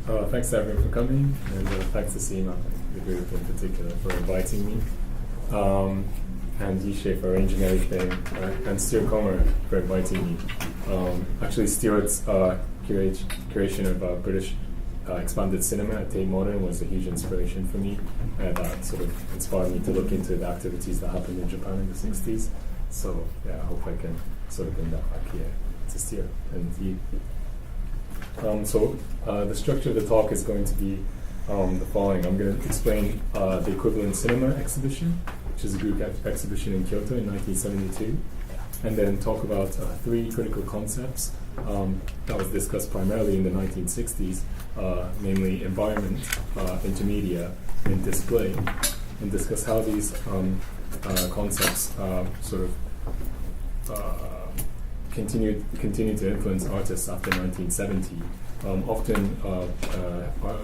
Thanks everyone for coming, and thanks to SEMA, the group in particular, for inviting me, and Yishe for arranging everything, and Stuart Comer for inviting me. Actually, Stuart's curation of British expanded cinema at Tate Modern was a huge inspiration for me, and that sort of inspired me to look into the activities that happened in Japan in the 60s. So yeah, I hope I can sort of bring that back here to Stuart and you. The structure of the talk is going to be the following. I'm going to explain the Equivalent Cinema exhibition, which is a group exhibition in Kyoto in 1972, and then talk about three critical concepts that was discussed primarily in the 1960s, namely environment, intermedia, and display, and discuss how these concepts sort of continued to influence artists after 1970. Often,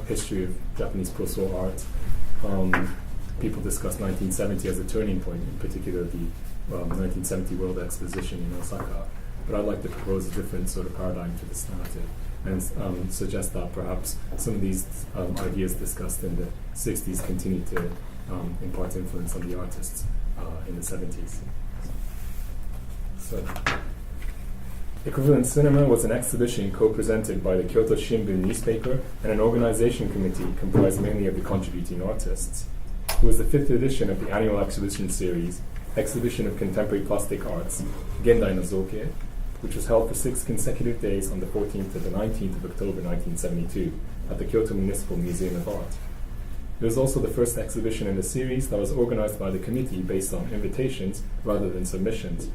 history of Japanese post-war art, people discuss 1970 as a turning point, in particular the 1970 World Exposition in Osaka. But I'd like to propose a different sort of paradigm to this narrative, and suggest that perhaps some of these ideas discussed in the 60s continue to impart influence on the artists in the 70s. So, Equivalent Cinema was an exhibition co-presented by the Kyoto Shimbun newspaper and an organization committee comprised mainly of the contributing artists. It was the 5th edition of the annual exhibition series, Exhibition of Contemporary Plastic Arts, Gendai no Zoukei, which was held for 6 consecutive days on the 14th to the 19th of October 1972 at the Kyoto Municipal Museum of Art. It was also the first exhibition in the series that was organized by the committee based on invitations rather than submissions.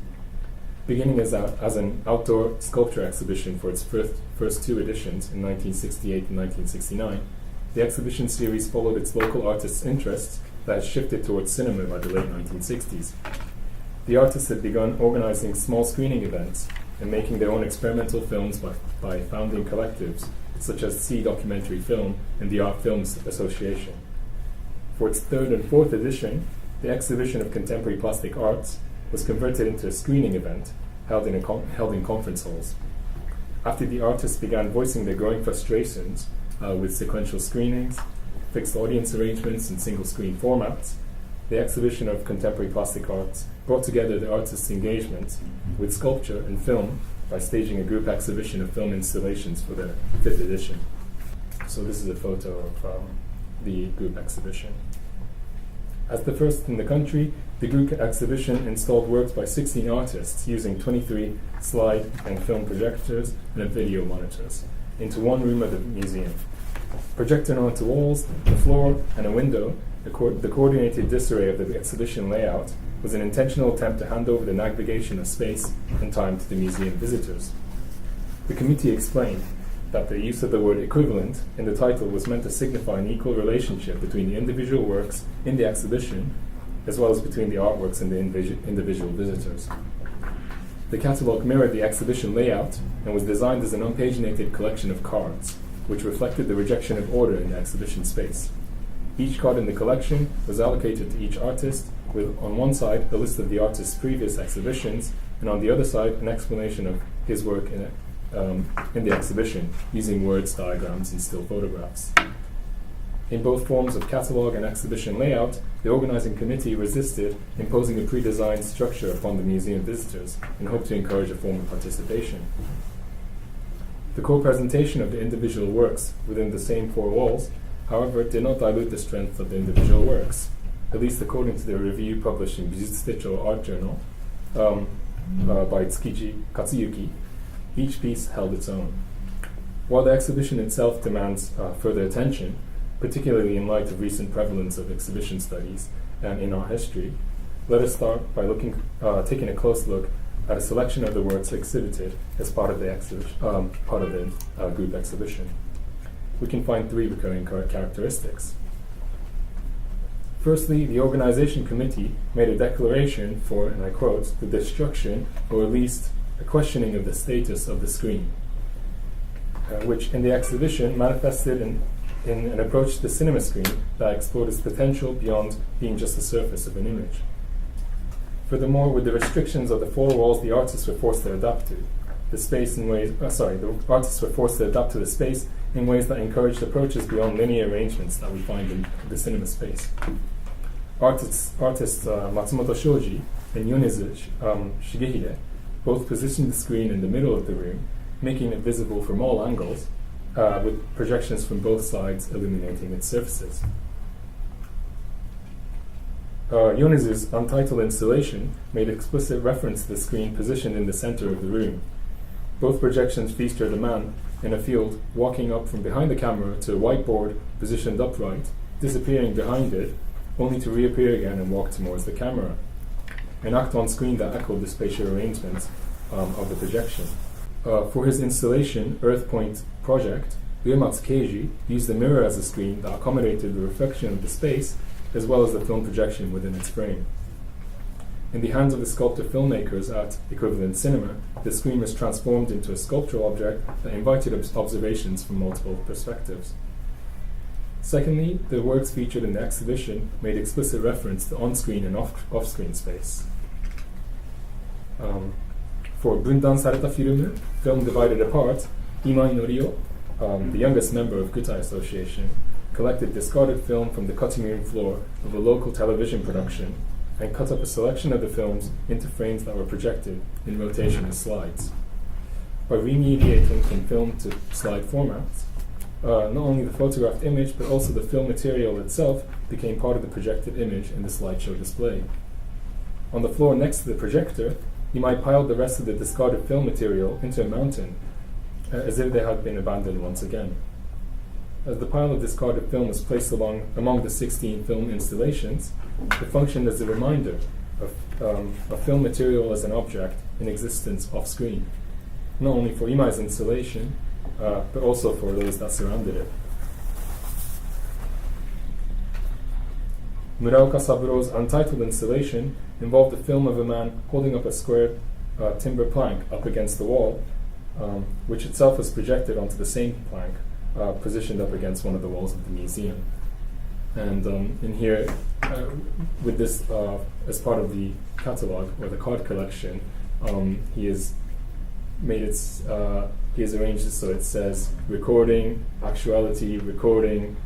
Beginning as an outdoor sculpture exhibition for its first 2 editions in 1968 and 1969, the exhibition series followed its local artists' interests that had shifted towards cinema by the late 1960s. The artists had begun organizing small screening events and making their own experimental films by founding collectives such as C Documentary Film and the Art Films Association. For its 3rd and 4th edition, the Exhibition of Contemporary Plastic Arts was converted into a screening event held in conference halls. After the artists began voicing their growing frustrations with sequential screenings, fixed audience arrangements, and single-screen formats, the Exhibition of Contemporary Plastic Arts brought together the artists' engagement with sculpture and film by staging a group exhibition of film installations for the 5th edition. So this is a photo of the group exhibition. As the first in the country, the group exhibition installed works by 16 artists using 23 slide and film projectors and video monitors into one room of the museum. Projected onto walls, the floor, and a window, the coordinated disarray of the exhibition layout was an intentional attempt to hand over the navigation of space and time to the museum visitors. The committee explained that the use of the word equivalent in the title was meant to signify an equal relationship between the individual works in the exhibition as well as between the artworks and the individual visitors. The catalogue mirrored the exhibition layout and was designed as an unpaginated collection of cards, which reflected the rejection of order in the exhibition space. Each card in the collection was allocated to each artist, with on one side a list of the artist's previous exhibitions, and on the other side an explanation of his work in the exhibition, using words, diagrams, and still photographs. In both forms of catalogue and exhibition layout, the organizing committee resisted imposing a pre-designed structure upon the museum visitors and hoped to encourage a form of participation. The co-presentation of the individual works within the same 4 walls, however, did not dilute the strength of the individual works, at least according to the review published in Bijutsu Art Journal by Tsukiji Katsuyuki. Each piece held its own. While the exhibition itself demands further attention, particularly in light of recent prevalence of exhibition studies and in art history, let us start by taking a close look at a selection of the works exhibited as part of the group exhibition. We can find 3 recurring characteristics. Firstly, the organization committee made a declaration for, and I quote, the destruction, or at least a questioning of the status of the screen, which in the exhibition manifested in an approach to the cinema screen that explored its potential beyond being just the surface of an image. Furthermore, with the restrictions of the 4 walls the artists were forced to adapt to, the artists were forced to adapt to the space in ways that encouraged approaches beyond linear arrangements that we find in the cinema space. Artists Matsumoto Shoji and Yonezu Shigehide both positioned the screen in the middle of the room, making it visible from all angles, with projections from both sides illuminating its surfaces. Yonezu's untitled installation made explicit reference to the screen positioned in the center of the room. Both projections featured a man in a field walking up from behind the camera to a whiteboard positioned upright, disappearing behind it, only to reappear again and walk towards the camera. An act on screen that echoed the spatial arrangements of the projection. For his installation, Earth Point Project, Uematsu Keiji used a mirror as a screen that accommodated the reflection of the space as well as the film projection within its frame. In the hands of the sculptor filmmakers at Equivalent Cinema, the screen was transformed into a sculptural object that invited observations from multiple perspectives. Secondly, the works featured in the exhibition made explicit reference to on-screen and off-screen space. For Bundan Sareta Filmu, Film Divided Apart, Imai Norio, the youngest member of Gutai Association, collected discarded film from the cutting room floor of a local television production and cut up a selection of the films into frames that were projected in rotation as slides. By remediating from film to slide formats, not only the photographed image but also the film material itself became part of the projected image in the slideshow display. On the floor next to the projector, Imai piled the rest of the discarded film material into a mountain, as if they had been abandoned once again. As the pile of discarded film was placed among the 16 film installations, it functioned as a reminder of film material as an object in existence off-screen, not only for Imai's installation, but also for those that surrounded it. Muraoka Saburo's untitled installation involved the film of a man holding up a square timber plank up against the wall, which itself was projected onto the same plank, positioned up against one of the walls of the museum. And in here, with this as part of the catalog or the card collection, he has arranged it so it says recording, actuality, recording,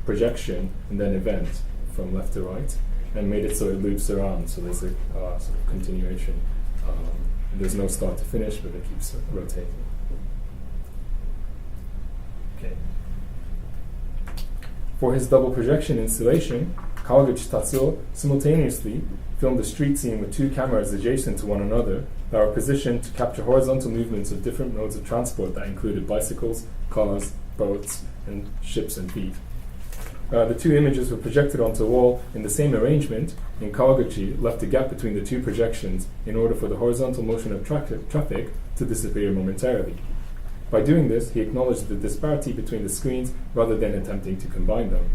projection, and then event from left to right, and made it so it loops around. So there's a sort of continuation. There's no start to finish, but it keeps rotating. Okay. For his double projection installation, Kawaguchi Tatsuo simultaneously filmed a street scene with two cameras adjacent to one another that were positioned to capture horizontal movements of different modes of transport that included bicycles, cars, boats, and ships and feet. The two images were projected onto a wall in the same arrangement, and Kawaguchi left a gap between the two projections in order for the horizontal motion of traffic to disappear momentarily. By doing this, he acknowledged the disparity between the screens rather than attempting to combine them.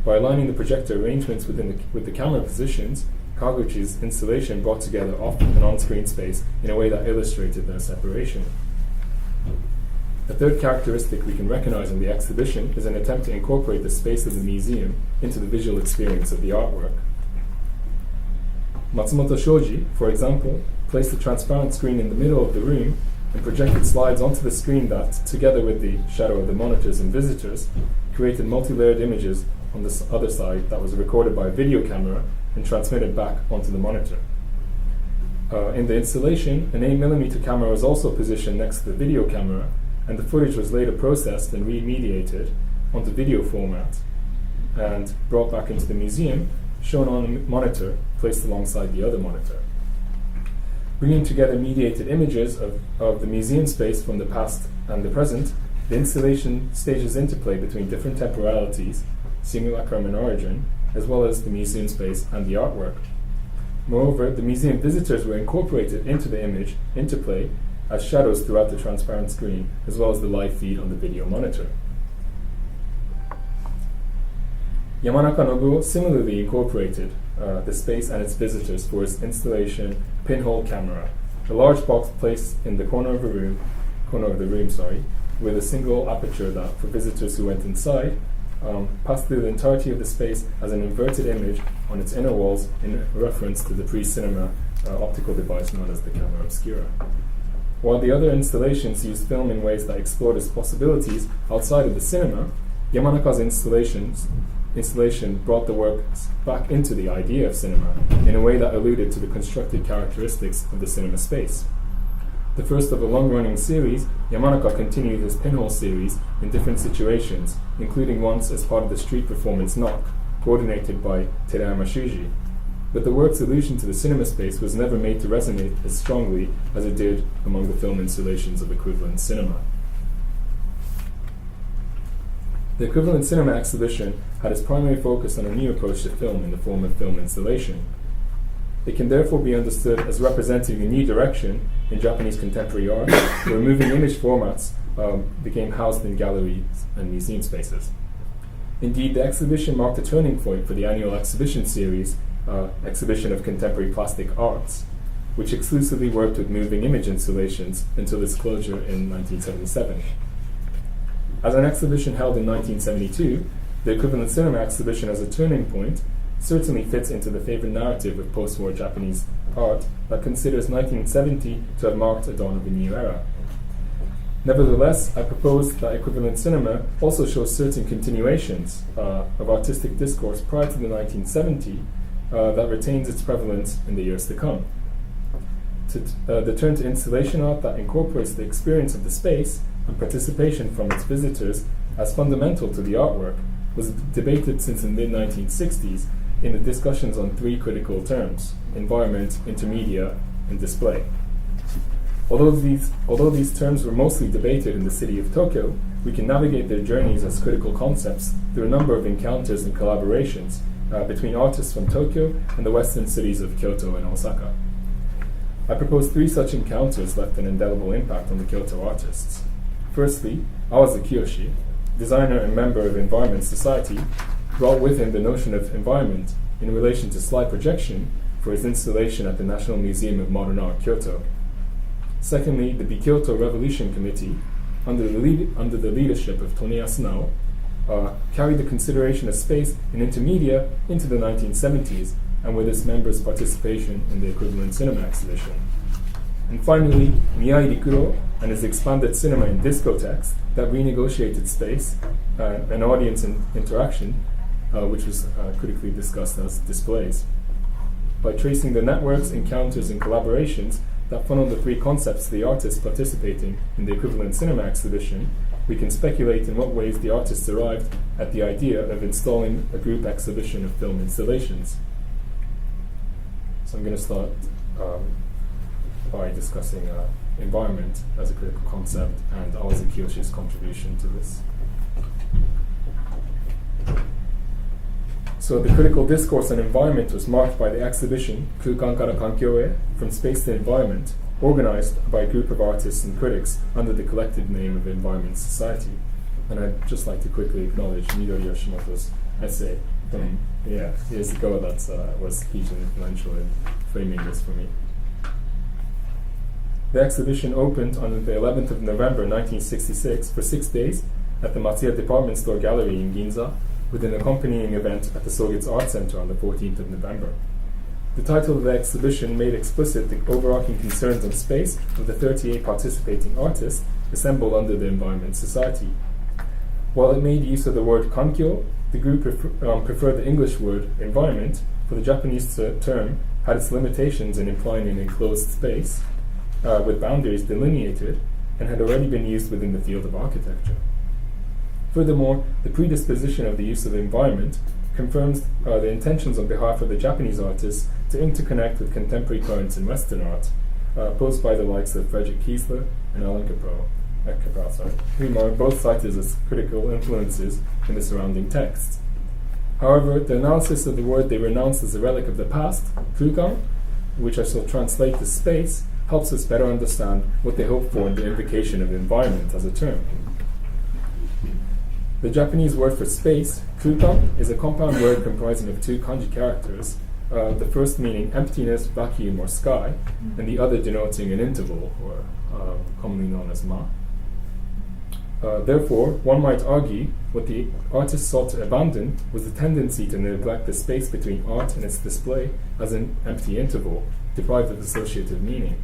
By aligning the projector arrangements with the camera positions, Kawaguchi's installation brought together off and on-screen space in a way that illustrated their separation. A third characteristic we can recognize in the exhibition is an attempt to incorporate the space of the museum into the visual experience of the artwork. Matsumoto Shoji, for example, placed a transparent screen in the middle of the room and projected slides onto the screen that, together with the shadow of the monitors and visitors, created multi-layered images on the other side that was recorded by a video camera and transmitted back onto the monitor. In the installation, an 8mm camera was also positioned next to the video camera, and the footage was later processed and remediated onto video format and brought back into the museum, shown on a monitor placed alongside the other monitor. Bringing together mediated images of the museum space from the past and the present, the installation stages interplay between different temporalities, simulacrum and origin, as well as the museum space and the artwork. Moreover, the museum visitors were incorporated into the image interplay as shadows throughout the transparent screen, as well as the live feed on the video monitor. Yamanaka Nobuo similarly incorporated the space and its visitors for his installation pinhole camera, a large box placed in the corner of the room, with a single aperture that, for visitors who went inside, passed through the entirety of the space as an inverted image on its inner walls in reference to the pre-cinema optical device known as the camera obscura. While the other installations used film in ways that explored its possibilities outside of the cinema, Yamanaka's installation brought the works back into the idea of cinema in a way that alluded to the constructed characteristics of the cinema space. The first of a long-running series, Yamanaka continued his pinhole series in different situations, including once as part of the street performance Knock, coordinated by Terayama Shuji. But the work's allusion to the cinema space was never made to resonate as strongly as it did among the film installations of equivalent cinema. The equivalent cinema exhibition had its primary focus on a new approach to film in the form of film installation. It can therefore be understood as representing a new direction in Japanese contemporary art, where moving image formats became housed in galleries and museum spaces. Indeed, the exhibition marked a turning point for the annual exhibition series, Exhibition of Contemporary Plastic Arts, which exclusively worked with moving image installations until its closure in 1977. As an exhibition held in 1972, the equivalent cinema exhibition as a turning point certainly fits into the favored narrative of post-war Japanese art that considers 1970 to have marked a dawn of a new era. Nevertheless, I propose that equivalent cinema also shows certain continuations of artistic discourse prior to the 1970s that retains its prevalence in the years to come. The turn to installation art that incorporates the experience of the space and participation from its visitors as fundamental to the artwork was debated since the mid-1960s in the discussions on three critical terms: environment, intermedia, and display. Although these terms were mostly debated in the city of Tokyo, we can navigate their journeys as critical concepts through a number of encounters and collaborations between artists from Tokyo and the western cities of Kyoto and Osaka. I propose three such encounters left an indelible impact on the Kyoto artists. Firstly, Awazu Kiyoshi, designer and member of Environment Society, brought with him the notion of environment in relation to slide projection for his installation at the National Museum of Modern Art, Kyoto. Secondly, the Kyoto Revolution Committee, under the leadership of Tony Asunao, carried the consideration of space in Intermedia into the 1970s, and with its members' participation in the equivalent cinema exhibition. And finally, Miyai Rikuro and his expanded cinema in discotheques that renegotiated space and audience interaction, which was critically discussed as displays. By tracing the networks, encounters, and collaborations that funnel the three concepts to the artists participating in the equivalent cinema exhibition, we can speculate in what ways the artists arrived at the idea of installing a group exhibition of film installations. So I'm going to start by discussing environment as a critical concept and Awazu Kiyoshi's contribution to this. So the critical discourse on environment was marked by the exhibition Kukan Kara Kankyo-e, From Space to Environment, organized by a group of artists and critics under the collective name of Environment Society. And I'd just like to quickly acknowledge Midori Yoshimoto's essay from years ago that was hugely influential in framing this for me. The exhibition opened on the 11th of November 1966 for 6 days at the Matsuya Department Store Gallery in Ginza, with an accompanying event at the Sogitsu Art Center on the 14th of November. The title of the exhibition made explicit the overarching concerns on space of the 38 participating artists assembled under the Environment Society. While it made use of the word kankyo, the group preferred the English word environment, for the Japanese term had its limitations in implying an enclosed space with boundaries delineated and had already been used within the field of architecture. Furthermore, the predisposition of the use of environment confirms the intentions on behalf of the Japanese artists to interconnect with contemporary currents in Western art, posed by the likes of Frederick Kiesler and Alan Capra, whom are both cited as critical influences in the surrounding texts. However, the analysis of the word they renounced as a relic of the past, kukan, which I shall translate to space, helps us better understand what they hope for in the invocation of environment as a term. The Japanese word for space, kukan, is a compound word comprising of two kanji characters, the first meaning emptiness, vacuum, or sky, and the other denoting an interval, or commonly known as ma. Therefore, one might argue what the artist sought to abandon was the tendency to neglect the space between art and its display as an empty interval, deprived of associative meaning.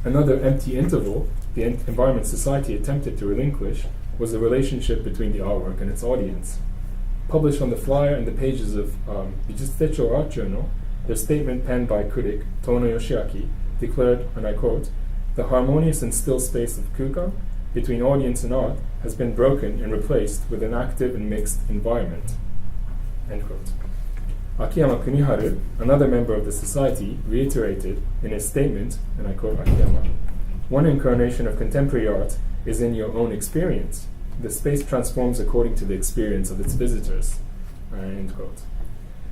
Another empty interval the Environment Society attempted to relinquish was the relationship between the artwork and its audience. Published on the flyer and the pages of Bijutsutecho Art Journal, their statement penned by critic Tono Yoshiaki declared, and I quote, "The harmonious and still space of Kukan between audience and art has been broken and replaced with an active and mixed environment." End quote. Akiyama Kuniharu, another member of the society, reiterated in his statement, and I quote Akiyama, "One incarnation of contemporary art is in your own experience. The space transforms according to the experience of its visitors." End quote.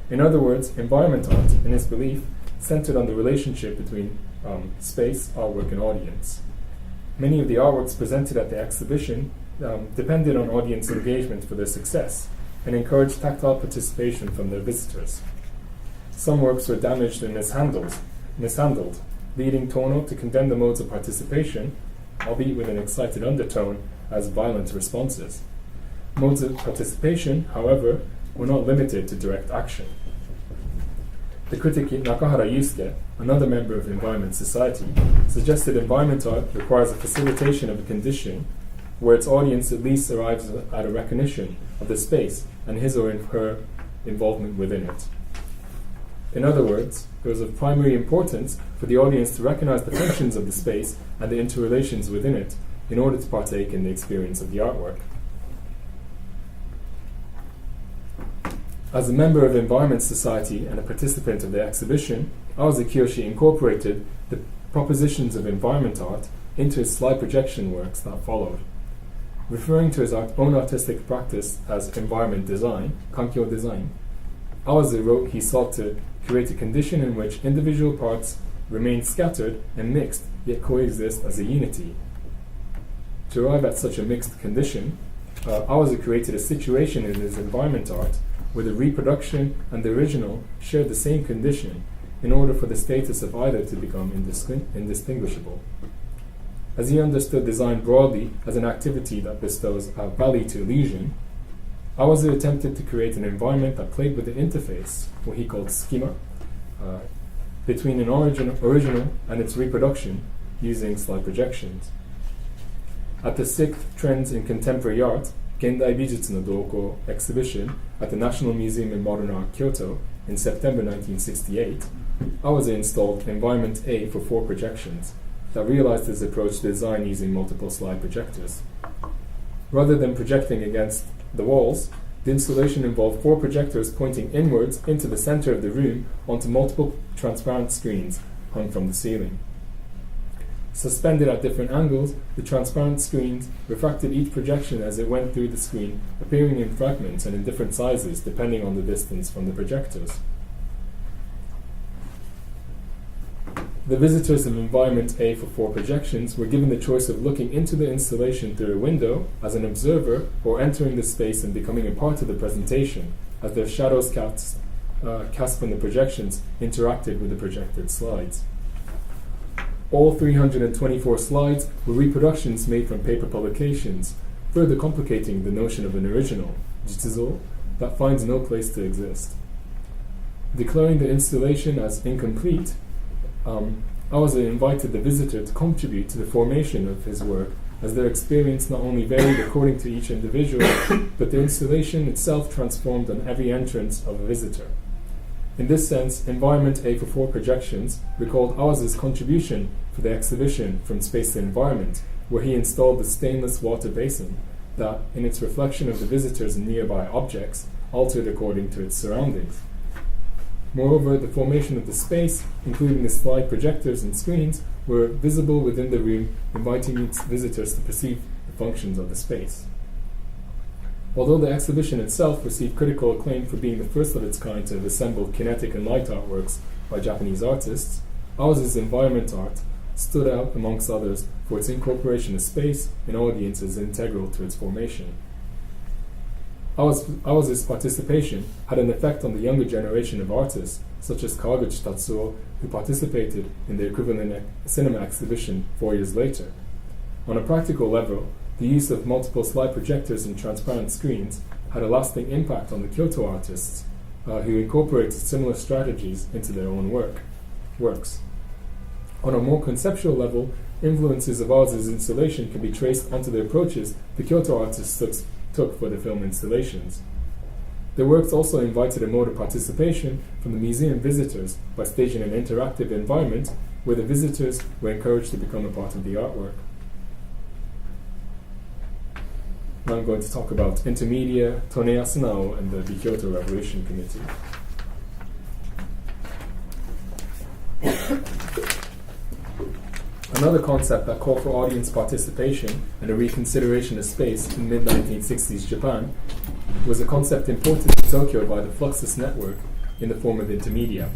In other words, environment art, in his belief, centered on the relationship between space, artwork, and audience. Many of the artworks presented at the exhibition depended on audience engagement for their success and encouraged tactile participation from their visitors. Some works were damaged and mishandled, leading Tono to condemn the modes of participation, albeit with an excited undertone, as violent responses. Modes of participation, however, were not limited to direct action. The critic Nakahara Yusuke, another member of Environment Society, suggested environment art requires a facilitation of a condition where its audience at least arrives at a recognition of the space and his or her involvement within it. In other words, it was of primary importance for the audience to recognize the functions of the space and the interrelations within it in order to partake in the experience of the artwork. As a member of Environment Society and a participant of the exhibition, Awase Kiyoshi incorporated the propositions of environment art into his slide projection works that followed. Referring to his own artistic practice as environment design, kankyo design, Awase wrote he sought to create a condition in which individual parts remain scattered and mixed, yet coexist as a unity. To arrive at such a mixed condition, Awase created a situation in his environment art where the reproduction and the original shared the same condition in order for the status of either to become indistinguishable. As he understood design broadly as an activity that bestows value to illusion, Awase attempted to create an environment that played with the interface, what he called schema, between an original and its reproduction using slide projections. At the 6th Trends in Contemporary Art, Gendai Bijutsu no Doko exhibition at the National Museum in Modern Art, Kyoto, in September 1968, Awase installed Environment A for 4 projections that realized his approach to design using multiple slide projectors. Rather than projecting against the walls, the installation involved 4 projectors pointing inwards into the center of the room onto multiple transparent screens hung from the ceiling. Suspended at different angles, the transparent screens refracted each projection as it went through the screen, appearing in fragments and in different sizes depending on the distance from the projectors. The visitors of Environment A for 4 projections were given the choice of looking into the installation through a window as an observer or entering the space and becoming a part of the presentation as their shadows cast from the projections interacted with the projected slides. All 324 slides were reproductions made from paper publications, further complicating the notion of an original, jitsuzo, that finds no place to exist. Declaring the installation as incomplete, Awase invited the visitor to contribute to the formation of his work, as their experience not only varied according to each individual, but the installation itself transformed on every entrance of a visitor. In this sense, Environment A for 4 projections recalled Awase's contribution for the exhibition From Space to Environment, where he installed the stainless water basin that, in its reflection of the visitors and nearby objects, altered according to its surroundings. Moreover, the formation of the space, including the slide projectors and screens, were visible within the room, inviting its visitors to perceive the functions of the space. Although the exhibition itself received critical acclaim for being the first of its kind to have assembled kinetic and light artworks by Japanese artists, Awase's environment art stood out amongst others for its incorporation of space and audience as integral to its formation. Awase's participation had an effect on the younger generation of artists, such as Kawaguchi Tatsuo, who participated in the equivalent cinema exhibition 4 years later. On a practical level, the use of multiple slide projectors and transparent screens had a lasting impact on the Kyoto artists, who incorporated similar strategies into their own works. On a more conceptual level, influences of Oz's installation can be traced onto the approaches the Kyoto artists took for the film installations. Their works also invited a mode of participation from the museum visitors by staging an interactive environment where the visitors were encouraged to become a part of the artwork. Now I'm going to talk about Intermedia, Tone Asunao, and the Kyoto Revolution Committee. Another concept that called for audience participation and a reconsideration of space in mid-1960s Japan was a concept imported to Tokyo by the Fluxus network in the form of Intermedia.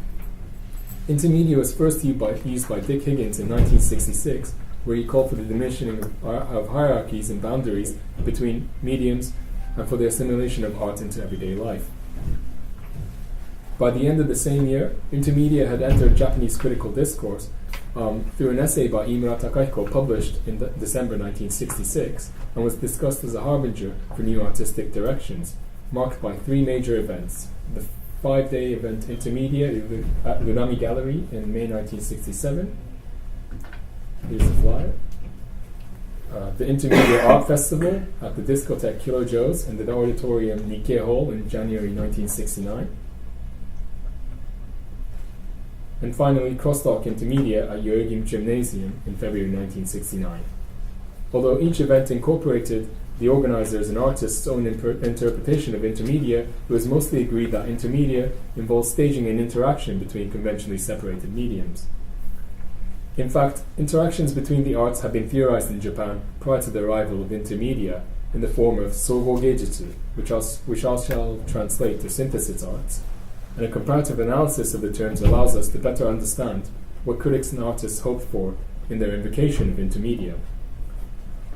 Intermedia was first used by Dick Higgins in 1966, where he called for the diminishing of hierarchies and boundaries between mediums and for the assimilation of art into everyday life. By the end of the same year, Intermedia had entered Japanese critical discourse through an essay by Imura Takahiko published in December 1966 and was discussed as a harbinger for new artistic directions, marked by three major events. The 5-day event Intermedia at Lunami Gallery in May 1967. Here's the flyer. The Intermedia Art Festival at the discotheque Kilojo's in the auditorium Nikkei Hall in January 1969. And finally, Crosstalk Intermedia at Yoegim Gymnasium in February 1969. Although each event incorporated the organizers' and artists' own interpretation of Intermedia, it was mostly agreed that Intermedia involves staging an interaction between conventionally separated mediums. In fact, interactions between the arts have been theorized in Japan prior to the arrival of Intermedia in the form of Sogo Geijutsu, which I shall translate to synthesis arts, and a comparative analysis of the terms allows us to better understand what critics and artists hoped for in their invocation of Intermedia.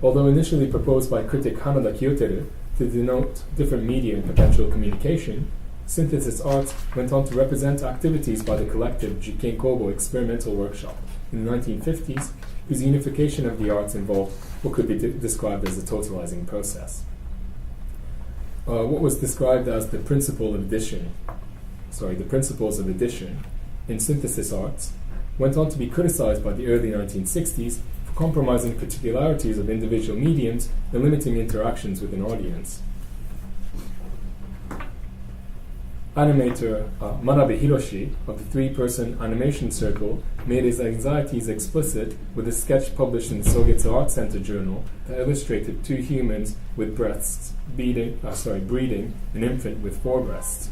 Although initially proposed by critic Hanada Kyoteru to denote different media and potential communication, synthesis art went on to represent activities by the collective Jiken Kobo experimental workshop in the 1950s, whose unification of the arts involved what could be described as a totalizing process. What was described as the principles of addition in synthesis arts went on to be criticized by the early 1960s for compromising particularities of individual mediums and limiting interactions with an audience. Animator Manabe Hiroshi of the three-person animation circle made his anxieties explicit with a sketch published in the Sogetsu Art Center journal that illustrated two humans with breasts breeding an infant with four breasts.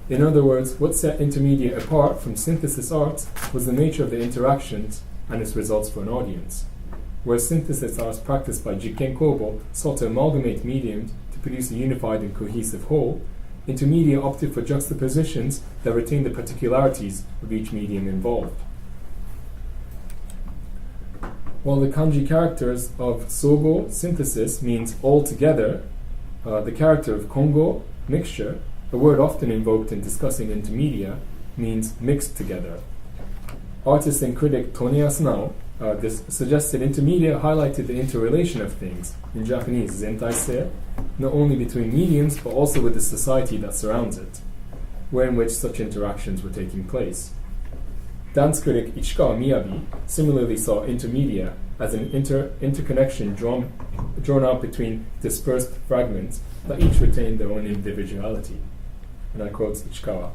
In other words, what set Intermedia apart from synthesis arts was the nature of the interactions and its results for an audience. Whereas synthesis arts practiced by Jiken Kobo sought to amalgamate mediums to produce a unified and cohesive whole, Intermedia opted for juxtapositions that retain the particularities of each medium involved. While the kanji characters of Sogo, synthesis, means all together, the character of Kongo, mixture, a word often invoked in discussing Intermedia, means mixed together. Artist and critic Tone Asunao suggested Intermedia highlighted the interrelation of things, in Japanese zentai-se, not only between mediums but also with the society that surrounds it, in which such interactions were taking place. Dance critic Ichikawa Miyabi similarly saw Intermedia as an interconnection drawn out between dispersed fragments that each retained their own individuality. And I quote Ichikawa,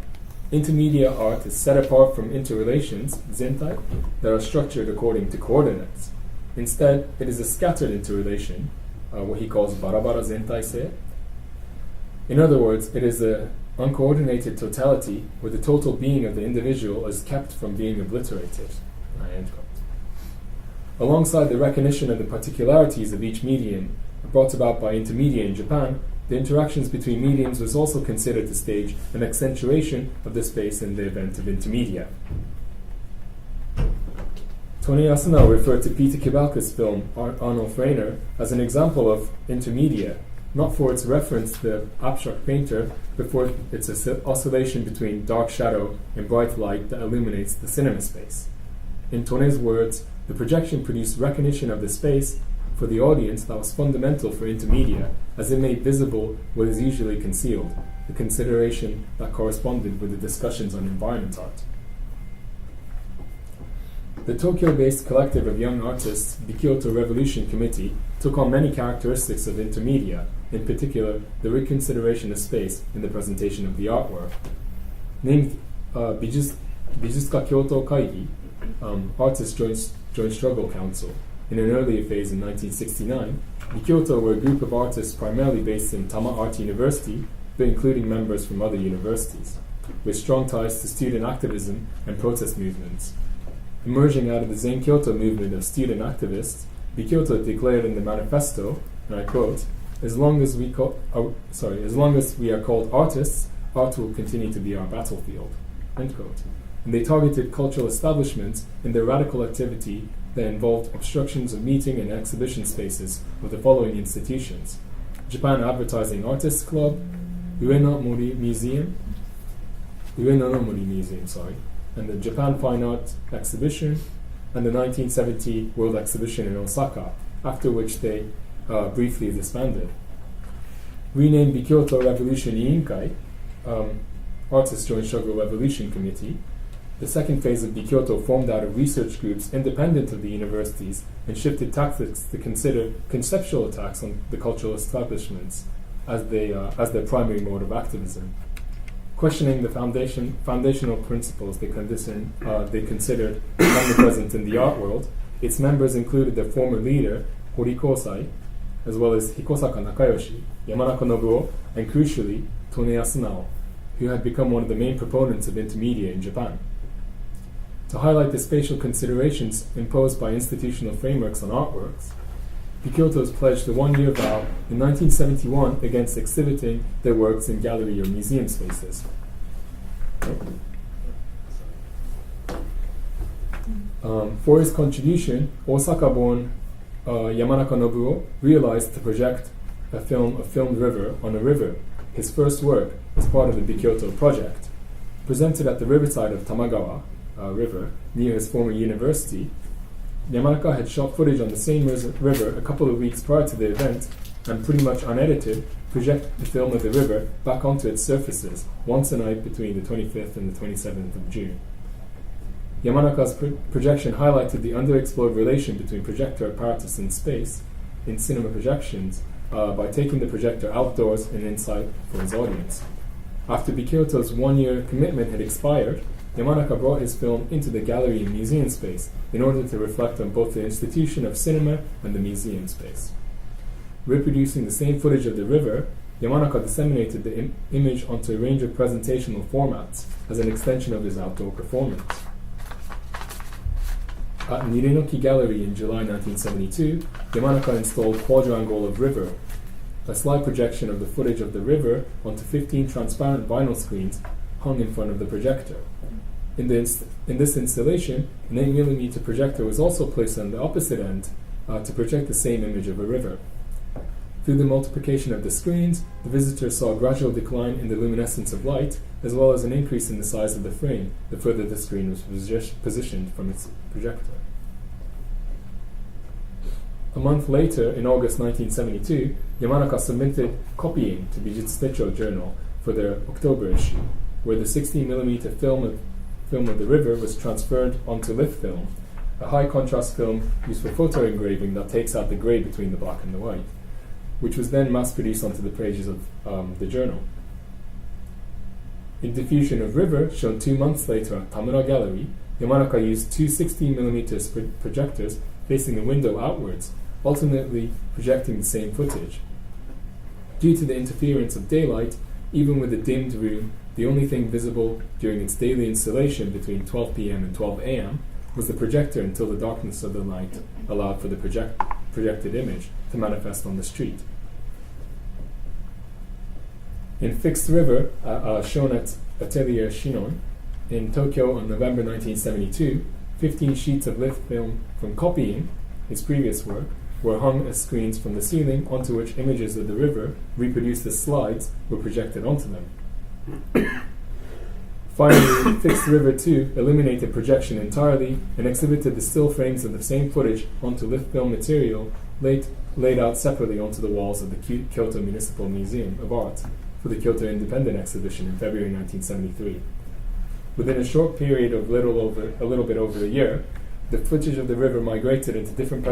"Intermedia art is set apart from interrelations, zentai, that are structured according to coordinates. Instead, it is a scattered interrelation, what he calls barabara zentai-se. In other words, it is an uncoordinated totality where the total being of the individual is kept from being obliterated." End quote. Alongside the recognition of the particularities of each medium brought about by Intermedia in Japan, the interactions between mediums was also considered to stage an accentuation of the space in the event of Intermedia. Tone Asunao referred to Peter Kibalka's film Arnold Freiner as an example of Intermedia, not for its reference to the abstract painter, but for its oscillation between dark shadow and bright light that illuminates the cinema space. In Tone's words, the projection produced recognition of the space for the audience that was fundamental for Intermedia, as it made visible what is usually concealed, the consideration that corresponded with the discussions on environment art. The Tokyo-based collective of young artists, the Kyoto Revolution Committee, took on many characteristics of Intermedia, in particular the reconsideration of space in the presentation of the artwork. Named Bijutsuka Kyoto Kaigi, Artist Joint Struggle Council, in an earlier phase in 1969, the Kyoto were a group of artists primarily based in Tama Art University, but including members from other universities, with strong ties to student activism and protest movements. Emerging out of the Zen Kyoto movement of student activists, the Kyoto declared in the manifesto, and I quote, as long as we are called artists, art will continue to be our battlefield, end quote. And they targeted cultural establishments in their radical activity that involved obstructions of meeting and exhibition spaces of the following institutions: Japan Advertising Artists Club, Ueno no Mori Museum, and the Japan Fine Art Exhibition, and the 1970 World Exhibition in Osaka, after which they briefly disbanded. Renamed the Kyoto Revolution Iinkai, Artist Joint Struggle Revolution Committee, the second phase of the Kyoto formed out of research groups independent of the universities and shifted tactics to consider conceptual attacks on the cultural establishments as their primary mode of activism. Questioning the foundational principles they considered omnipresent in the art world, its members included their former leader, Horikosai, as well as Hikosaka Nakayoshi, Yamanaka Nobuo, and crucially, Tone Yasunao, who had become one of the main proponents of Intermedia in Japan. To highlight the spatial considerations imposed by institutional frameworks on artworks, the Kyotos pledged a one-year vow in 1971 against exhibiting their works in gallery or museum spaces. For his contribution, Osaka-born Yamanaka Nobuo realized to project a filmed river on a river, his first work as part of the Kyoto project. Presented at the riverside of Tamagawa River, near his former university, Yamanaka had shot footage on the same river a couple of weeks prior to the event and, pretty much unedited, projected the film of the river back onto its surfaces once a night between the 25th and the 27th of June. Yamanaka's projection highlighted the underexplored relation between projector apparatus and space in cinema projections by taking the projector outdoors and inside for his audience. After Kyoto's one-year commitment had expired, Yamanaka brought his film into the gallery and museum space in order to reflect on both the institution of cinema and the museum space. Reproducing the same footage of the river, Yamanaka disseminated the image onto a range of presentational formats as an extension of his outdoor performance. At Nirenoki Gallery in July 1972, Yamanaka installed Quadrangle of River, a slide projection of the footage of the river onto 15 transparent vinyl screens hung in front of the projector. In this installation, an 8mm projector was also placed on the opposite end to project the same image of a river. Through the multiplication of the screens, the visitor saw a gradual decline in the luminescence of light, as well as an increase in the size of the frame the further the screen was positioned from its projector. A month later, in August 1972, Yamanaka submitted copying to Bijutsu Journal for their October issue, where the 16mm film of the river was transferred onto litho film, a high-contrast film used for photo engraving that takes out the grey between the black and the white, which was then mass-produced onto the pages of the journal. In Diffusion of River, shown 2 months later at Tamura Gallery, Yamanaka used two 16mm projectors facing the window outwards, ultimately projecting the same footage. Due to the interference of daylight, even with a dimmed room, the only thing visible during its daily installation between 12 p.m. and 12 a.m. was the projector until the darkness of the night allowed for the projected image to manifest on the street. In Fixed River, shown at Atelier Shinon in Tokyo on November 1972, 15 sheets of litho film from Copying, his previous work, were hung as screens from the ceiling onto which images of the river, reproduced as slides, were projected onto them. Finally, Fixed River 2 eliminated projection entirely and exhibited the still frames of the same footage onto litho film material laid out separately onto the walls of the Kyoto Municipal Museum of Art for the Kyoto Independent Exhibition in February 1973. Within a short period of a little bit over a year, the footage of the river migrated into different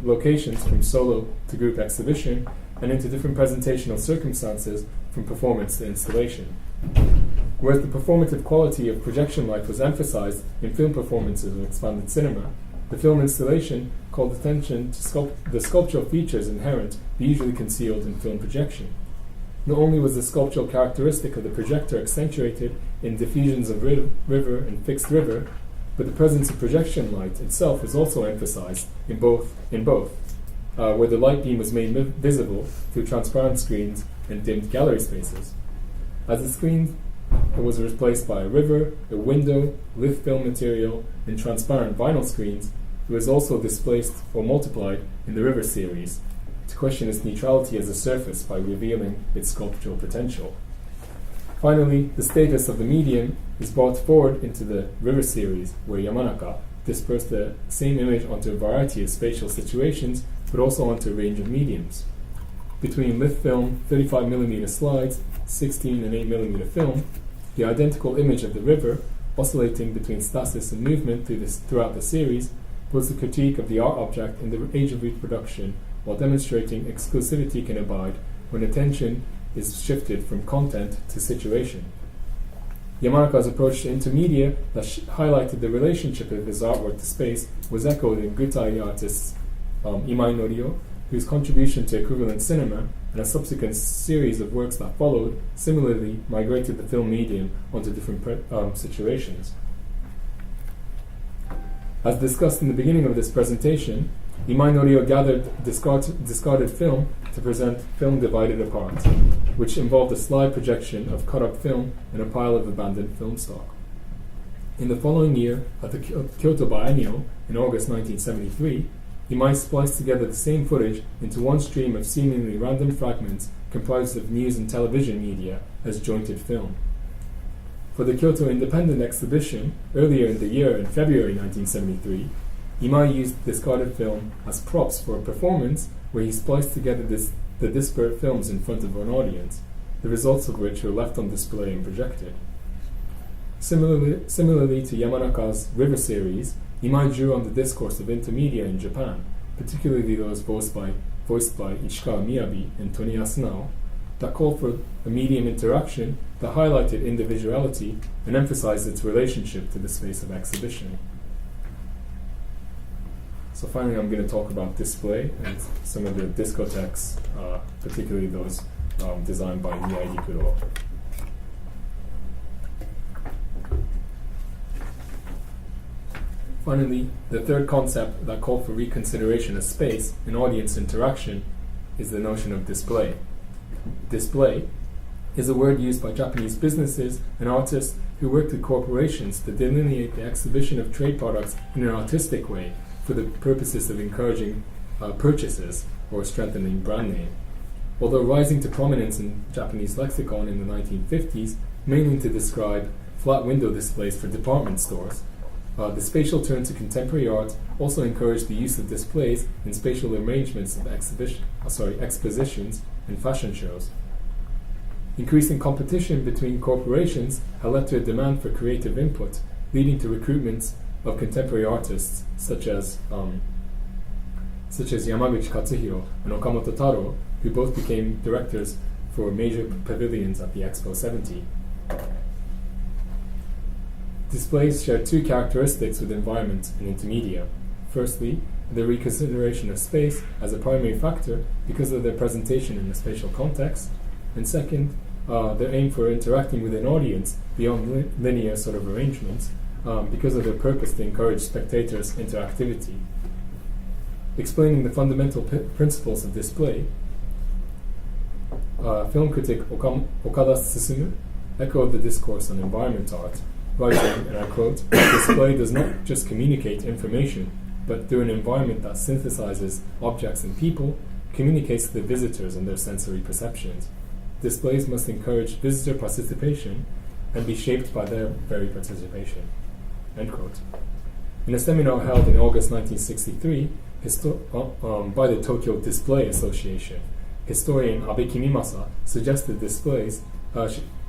locations from solo to group exhibition, and into different presentational circumstances from performance to installation. Whereas the performative quality of projection light was emphasized in film performances of expanded cinema, the film installation called attention to the sculptural features inherent but usually concealed in film projection. Not only was the sculptural characteristic of the projector accentuated in diffusions of river and fixed river, but the presence of projection light itself was also emphasized in both, where the light beam was made visible through transparent screens and dimmed gallery spaces. As the screen was replaced by a river, a window, lift film material, and transparent vinyl screens, it was also displaced or multiplied in the river series to question its neutrality as a surface by revealing its sculptural potential. Finally, the status of the medium is brought forward into the river series, where Yamanaka dispersed the same image onto a variety of spatial situations, but also onto a range of mediums. Between lift film, 35mm slides, 16 and 8mm film, the identical image of the river, oscillating between stasis and movement throughout the series, was the critique of the art object in the age of reproduction, while demonstrating exclusivity can abide when attention is shifted from content to situation. Yamanaka's approach to Intermedia that highlighted the relationship of his artwork to space was echoed in Gutai artists Imai Norio, whose contribution to equivalent cinema and a subsequent series of works that followed similarly migrated the film medium onto different situations. As discussed in the beginning of this presentation, Imai Norio gathered discarded film to present Film Divided Apart, which involved a slide projection of cut-up film and a pile of abandoned film stock. In the following year, at the Kyoto Biennial in August 1973, Imai spliced together the same footage into one stream of seemingly random fragments comprised of news and television media as jointed film. For the Kyoto Independent Exhibition, earlier in the year in February 1973, Imai used discarded film as props for a performance where he spliced together the disparate films in front of an audience, the results of which were left on display and projected. Similarly to Yamanaka's River series, Imai drew on the discourse of Intermedia in Japan, particularly those voiced by Ichikawa Miyabi and Tony Asunao, that called for a medium interaction that highlighted individuality and emphasized its relationship to the space of exhibition. So finally, I'm going to talk about display and some of the discotheques, particularly those designed by Miyagi Kuro. Finally, the third concept that called for reconsideration of space and audience interaction is the notion of display. Display is a word used by Japanese businesses and artists who work with corporations to delineate the exhibition of trade products in an artistic way for the purposes of encouraging purchases or strengthening brand name. Although rising to prominence in Japanese lexicon in the 1950s, mainly to describe flat window displays for department stores, the spatial turn to contemporary art also encouraged the use of displays in spatial arrangements of expositions and fashion shows. Increasing competition between corporations had led to a demand for creative input, leading to recruitments of contemporary artists such as Yamaguchi Katsuhiro and Okamoto Taro, who both became directors for major pavilions at the Expo 70. Displays share two characteristics with environment and Intermedia. Firstly, the reconsideration of space as a primary factor because of their presentation in a spatial context, and second, their aim for interacting with an audience beyond linear sort of arrangements because of their purpose to encourage spectators' interactivity. Explaining the fundamental principles of display, film critic Okada Susumu echoed the discourse on environment art, writing, and I quote, "Display does not just communicate information, but through an environment that synthesizes objects and people, communicates to the visitors and their sensory perceptions. Displays must encourage visitor participation and be shaped by their very participation." End quote. In a seminar held in August 1963 by the Tokyo Display Association, historian Abe Kimimasa suggested displays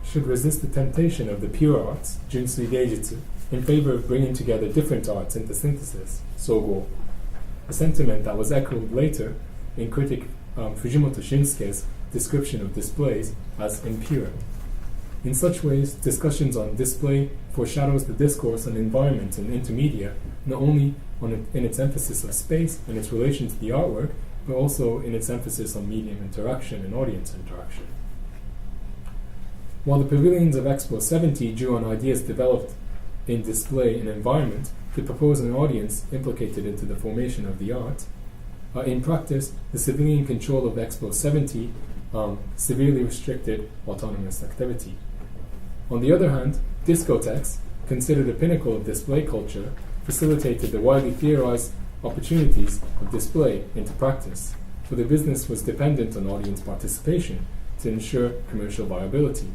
should resist the temptation of the pure arts, Junsui Geijutsu, in favor of bringing together different arts into synthesis, sogo, a sentiment that was echoed later in critic Fujimoto Shinsuke's description of displays as impure. In such ways, discussions on display foreshadows the discourse on environment in Intermedia, not only in its emphasis of space and its relation to the artwork, but also in its emphasis on medium interaction and audience interaction. While the pavilions of Expo 70 drew on ideas developed in display and environment to propose an audience implicated into the formation of the art, in practice, the civilian control of Expo 70 severely restricted autonomous activity. On the other hand, discotheques, considered a pinnacle of display culture, facilitated the widely theorized opportunities of display into practice, for the business was dependent on audience participation to ensure commercial viability.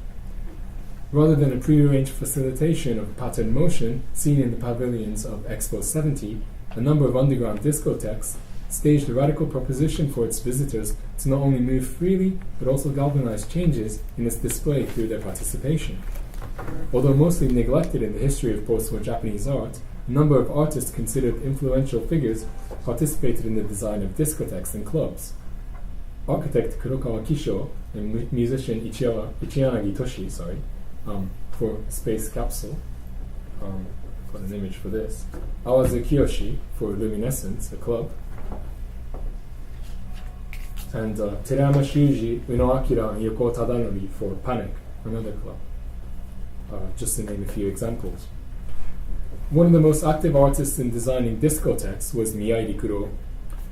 Rather than a prearranged facilitation of patterned motion seen in the pavilions of Expo 70, a number of underground discotheques staged a radical proposition for its visitors to not only move freely, but also galvanize changes in its display through their participation. Although mostly neglected in the history of post-war Japanese art, a number of artists considered influential figures participated in the design of discotheques and clubs. Architect Kurokawa Kisho and musician Ichiyanagi Toshi, for Space Capsule, got an image for this. Awazu Kiyoshi for Luminescence, a club. And Terayama Shuji, Ueno Akira, and Yoko Tadanori for Panic, another club. Just to name a few examples. One of the most active artists in designing discotheques was Miyai Rikuro.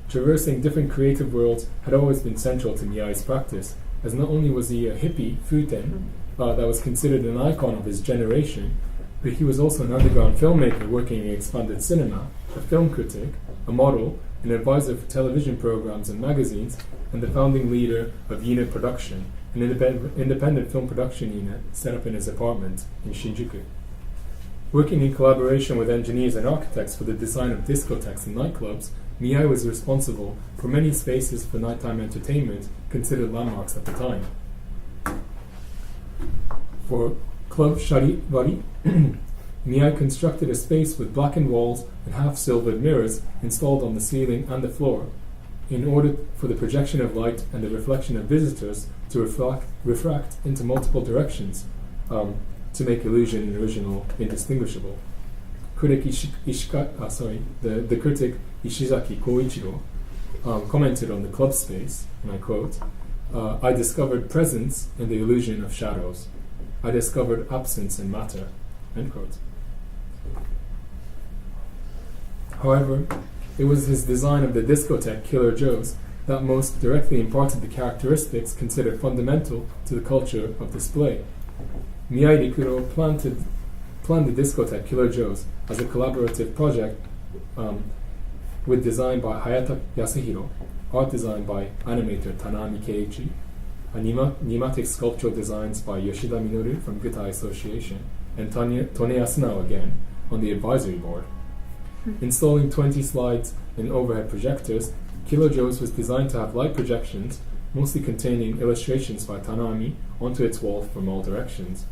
Traversing different creative worlds had always been central to Miyai's practice, as not only was he a hippie, futen, that was considered an icon of his generation, but he was also an underground filmmaker working in expanded cinema, a film critic, a model, an advisor for television programs and magazines, and the founding leader of Unit Production, an independent film production unit set up in his apartment in Shinjuku. Working in collaboration with engineers and architects for the design of discotheques and nightclubs, Miyai was responsible for many spaces for nighttime entertainment considered landmarks at the time. For Club Shariwari, Miyai constructed a space with blackened walls and half-silvered mirrors installed on the ceiling and the floor in order for the projection of light and the reflection of visitors to refract into multiple directions to make illusion and original indistinguishable. The critic Ishizaki Koichiro commented on the club space, and I quote, I discovered presence in the illusion of shadows. I discovered absence in matter, end quote. However, it was his design of the discotheque Killer Joe's that most directly imparted the characteristics considered fundamental to the culture of display. Miyai Rikuro planned the discotheque Killer Joe's as a collaborative project with design by Hayata Yasuhiro, art design by animator Tanami Keiichi, pneumatic sculptural designs by Yoshida Minoru from Gutai Association, and Tone Yasunao again on the advisory board. Installing 20 slides and overhead projectors, Killer Joe's was designed to have light projections, mostly containing illustrations by Tanami, onto its walls from all directions.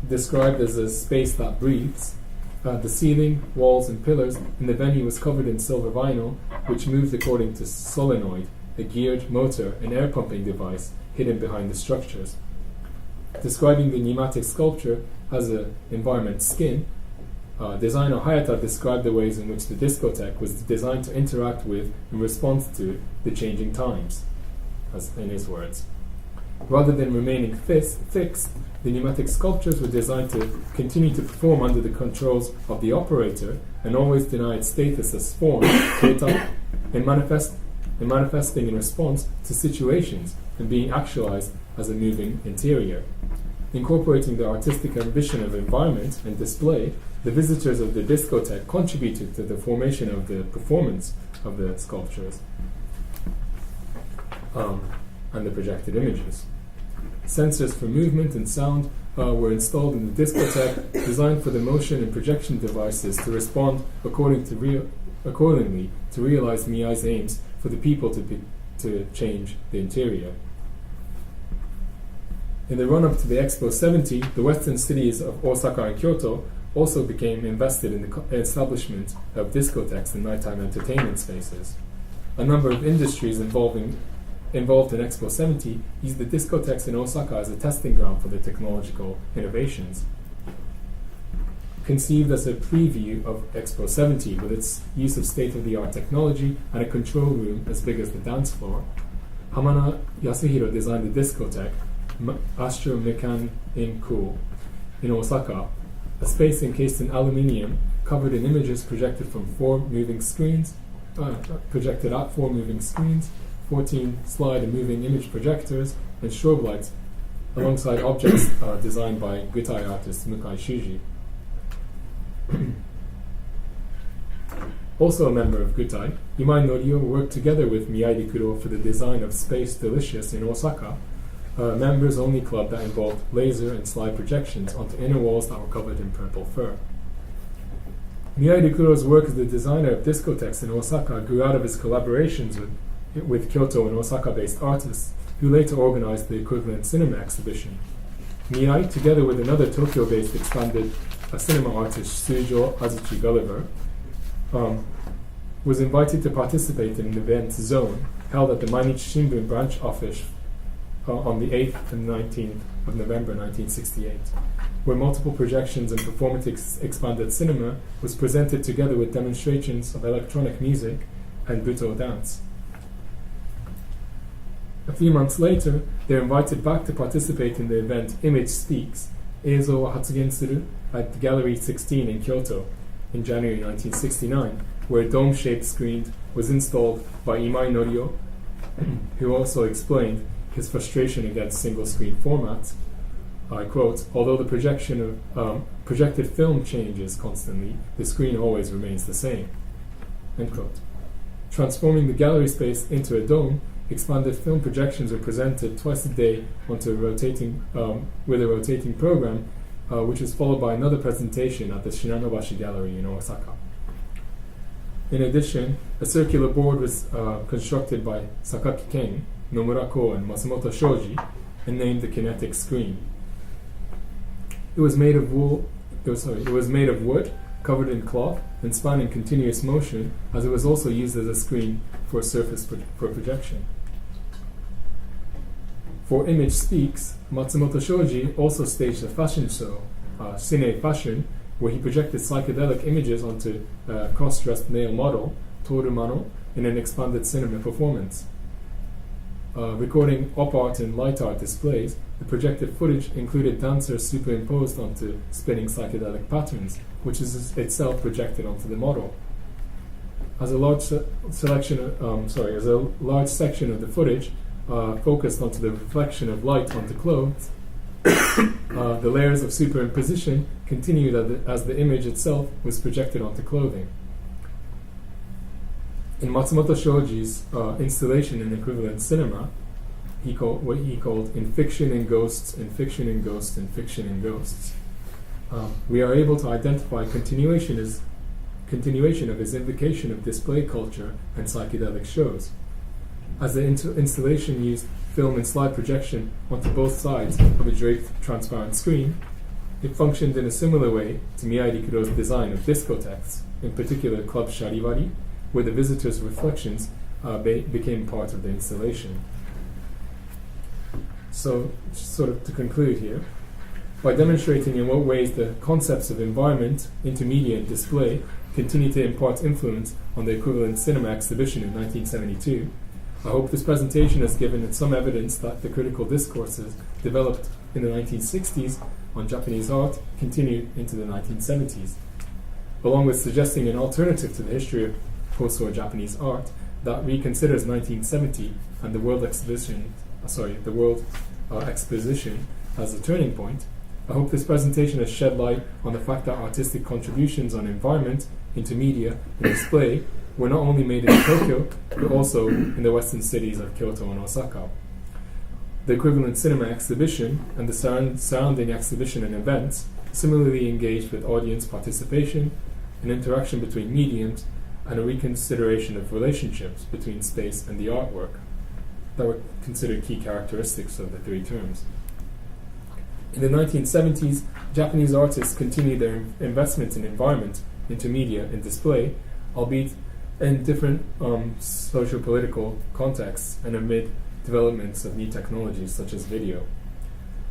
Described as a space that breathes, the ceiling, walls, and pillars in the venue was covered in silver vinyl, which moved according to solenoid, a geared motor and air pumping device hidden behind the structures. Describing the pneumatic sculpture as an environment skin, designer Hayata described the ways in which the discotheque was designed to interact with and respond to the changing times, as in his words. Rather than remaining fixed, the pneumatic sculptures were designed to continue to perform under the controls of the operator and always deny its status as form, keita, and manifesting in response to situations and being actualized as a moving interior. Incorporating the artistic ambition of environment and display, the visitors of the discotheque contributed to the formation of the performance of the sculptures and the projected images. Sensors for movement and sound were installed in the discotheque, designed for the motion and projection devices to respond accordingly to realize Miyai's aims for the people to change the interior. In the run-up to the Expo 70, the western cities of Osaka and Kyoto also became invested in the establishment of discotheques and nighttime entertainment spaces. A number of industries involved in Expo 70 used the discotheques in Osaka as a testing ground for their technological innovations. Conceived as a preview of Expo 70 with its use of state-of-the-art technology and a control room as big as the dance floor, Hamana Yasuhiro designed the discotheque Astro Mekan in Cool in Osaka, a space encased in aluminium covered in images projected at 4 moving screens, 14 slide and moving image projectors, and strobe lights, alongside objects designed by Gutai artist Mukai Shuji. Also a member of Gutai, Imai Norio worked together with Miyai Kuro for the design of Space Delicious in Osaka, a members-only club that involved laser and slide projections onto inner walls that were covered in purple fur. Miyai Kuro's work as the designer of discotheques in Osaka grew out of his collaborations with Kyoto and Osaka-based artists, who later organized the equivalent cinema exhibition. Miyai, together with another Tokyo-based expanded cinema artist Sujo Azuchi Gulliver, was invited to participate in an event Zone held at the Mainichi Shimbun branch office on the 8th and 19th of November 1968, where multiple projections and performative expanded cinema was presented together with demonstrations of electronic music and Buto dance. A few months later, they were invited back to participate in the event Image Speaks, Eizo wa Hatsugen Suru, at Gallery 16 in Kyoto in January 1969, where a dome-shaped screen was installed by Imai Norio, who also explained his frustration against single-screen formats. I quote, "Although the projected film changes constantly, the screen always remains the same." End quote. Transforming the gallery space into a dome, expanded film projections are presented twice a day with a rotating program, which is followed by another presentation at the Shinanobashi Gallery in Osaka. In addition, a circular board was constructed by Sakaki Ken, Nomura Ko, and Masumoto Shoji, and named the kinetic screen. It was made of wood, covered in cloth, and spanning continuous motion, as it was also used as a screen for a surface for projection. For Image Speaks, Matsumoto Shoji also staged a fashion show, Cine Fashion, where he projected psychedelic images onto a cross-dressed male model, Toru Mano, in an expanded cinema performance. Recording op art and light art displays, the projected footage included dancers superimposed onto spinning psychedelic patterns, which is itself projected onto the model. As a large section of the footage focused onto the reflection of light onto clothes, the layers of superimposition continued as the image itself was projected onto clothing. In Matsumoto Shoji's installation in equivalent cinema, what he called In Fiction and Ghosts, In Fiction and Ghosts, In Fiction and Ghosts, we are able to identify continuation of his invocation of display culture and psychedelic shows. As the installation used film and slide projection onto both sides of a draped transparent screen, it functioned in a similar way to Miyai Kuro's design of discotheques, in particular Club Charivari, where the visitors' reflections became part of the installation. So, sort of to conclude here, by demonstrating in what ways the concepts of environment, intermedia, and display continue to impart influence on the equivalent cinema exhibition in 1972, I hope this presentation has given it some evidence that the critical discourses developed in the 1960s on Japanese art continued into the 1970s, along with suggesting an alternative to the history of postwar Japanese art that reconsiders 1970 and the World Exposition as a turning point. I hope this presentation has shed light on the fact that artistic contributions on environment, intermedia, and display were not only made in Tokyo, but also in the western cities of Kyoto and Osaka. The equivalent cinema exhibition and the surrounding exhibition and events similarly engaged with audience participation, an interaction between mediums, and a reconsideration of relationships between space and the artwork that were considered key characteristics of the three terms. In the 1970s, Japanese artists continued their investment in environment, intermedia, and display, albeit in different socio-political contexts and amid developments of new technologies such as video.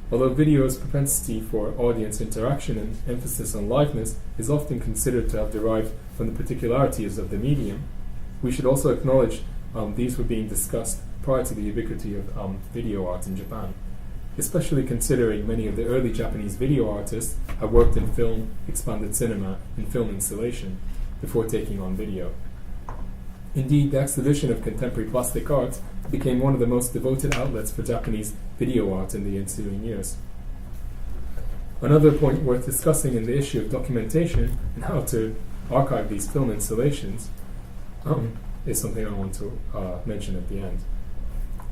Although video's propensity for audience interaction and emphasis on liveness is often considered to have derived from the particularities of the medium, we should also acknowledge these were being discussed prior to the ubiquity of video art in Japan, especially considering many of the early Japanese video artists had worked in film, expanded cinema, and film installation before taking on video. Indeed, the exhibition of contemporary plastic art became one of the most devoted outlets for Japanese video art in the ensuing years. Another point worth discussing in the issue of documentation and how to archive these film installations is something I want to mention at the end.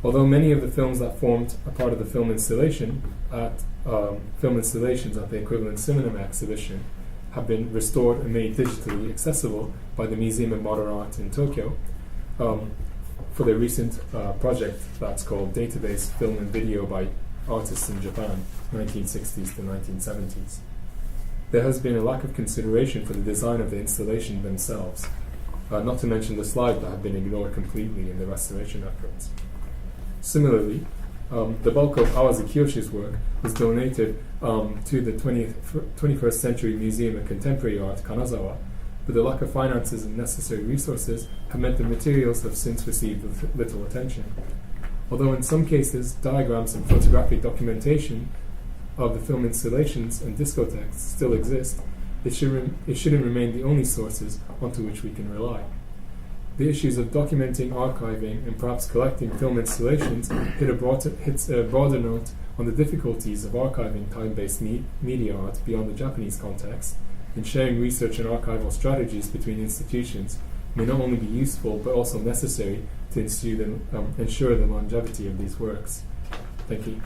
Although many of the films that formed a part of the film installations at the equivalent cinema exhibition have been restored and made digitally accessible by the Museum of Modern Art in Tokyo for their recent project that's called Database Film and Video by Artists in Japan, 1960s to 1970s. There has been a lack of consideration for the design of the installation themselves, not to mention the slides that have been ignored completely in the restoration efforts. Similarly, the bulk of Awazi Kiyoshi's work was donated to the 21st Century Museum of Contemporary Art, Kanazawa, but the lack of finances and necessary resources have meant the materials have since received little attention. Although in some cases, diagrams and photographic documentation of the film installations and discotheques still exist, it shouldn't remain the only sources onto which we can rely. The issues of documenting, archiving, and perhaps collecting film installations hits a broader note on the difficulties of archiving time-based media art beyond the Japanese context, and sharing research and archival strategies between institutions may not only be useful but also necessary to ensure the longevity of these works. Thank you.